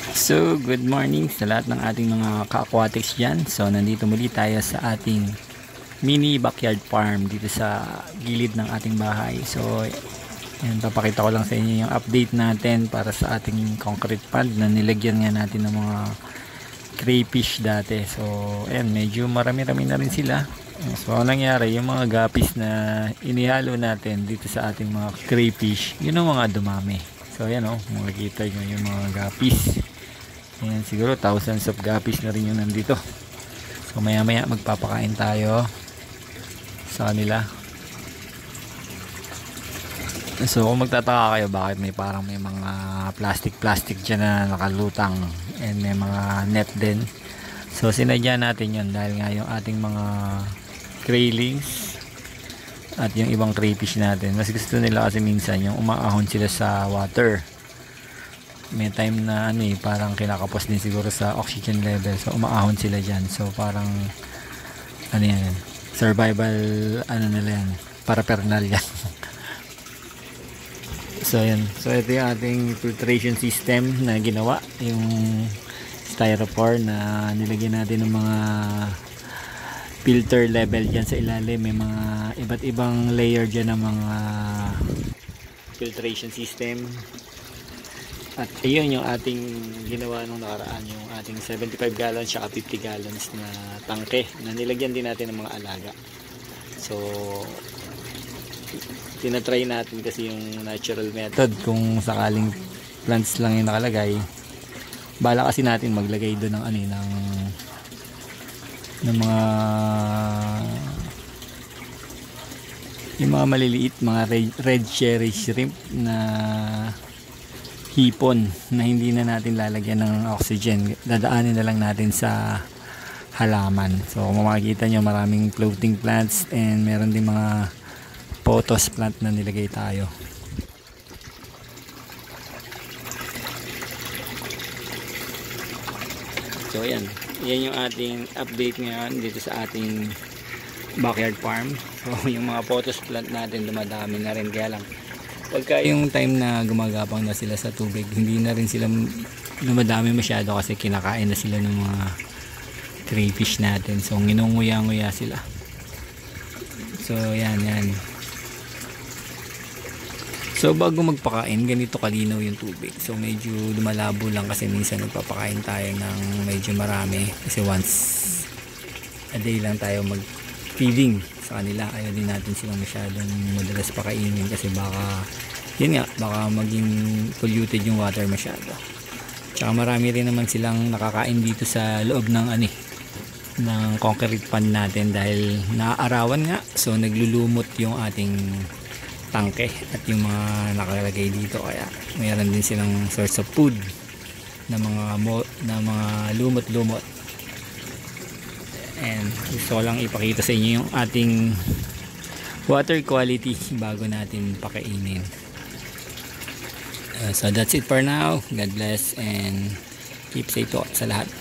So, good morning sa lahat ng ating mga ka-aquatics dyan. So, nandito muli tayo sa ating mini backyard farm dito sa gilid ng ating bahay. So, yan, papakita ko lang sa inyo yung update natin para sa ating concrete pond na nilagyan nga natin ng mga crayfish dati. So, ayan, medyo marami-rami na rin sila. So, ang nangyari, yung mga guppies na inihalo natin dito sa ating mga crayfish, yun ang mga dumami. So, ayan o, makikita nyo yung mga guppies. Ayan, siguro thousands of guppies na rin yung nandito. So maya maya magpapakain tayo sa kanila. So kung magtataka kayo bakit may parang may mga plastic dyan na nakalutang and may mga net din. So sinadya natin yun dahil nga yung ating mga craylings at yung ibang crayfish natin, mas gusto nila kasi minsan yung umaahon sila sa water. May time na parang kinakapos din siguro sa oxygen level, so umaahon sila dyan. So parang yan, survival nila yan, parapernal yan. So yan, so ito yung ating filtration system na ginawa, yung styrofoam na nilagyan natin ng mga filter level dyan sa ilalim. May mga iba't ibang layer dyan ng mga filtration system. At ayun yung ating ginawa nung nakaraan, yung ating 75 gallons at 50 gallons na tangke na nilagyan din natin ng mga alaga. So tinatry natin kasi yung natural method. Kung sakaling plants lang yung nakalagay, bala kasi natin maglagay doon ng mga yung mga maliliit, mga red cherry shrimp na hipon na hindi na natin lalagyan ng oxygen, dadaanin na lang natin sa halaman. So kung makikita nyo, maraming floating plants and meron din mga pothos plant na nilagay tayo. So yan yung ating update ngayon dito sa ating backyard farm. So yung mga pothos plant natin dumadami na rin, kaya lang pagka yung time na gumagapang na sila sa tubig, hindi na rin sila dumadami masyado kasi kinakain na sila ng mga crayfish natin. So nginunguya-nguya sila. So yan. So bago magpakain, ganito kalinaw yung tubig. So medyo lumalabo lang kasi minsan nagpapakain tayo ng medyo marami kasi once a day lang tayo mag feeding sa kanila. Ayaw din natin silang masyadong madalas pakainin kasi baka maging polluted yung water masyado. Tsaka marami rin naman silang nakakain dito sa loob ng ng concrete pond natin dahil naaarawan nga. So naglulumot yung ating tangke at yung mga nakalagay dito, kaya mayroon din silang source of food na mga lumot-lumot. And gusto ko lang ipakita sa inyo yung ating water quality bago natin pakainin. So that's it for now. God bless and keep safe po sa lahat.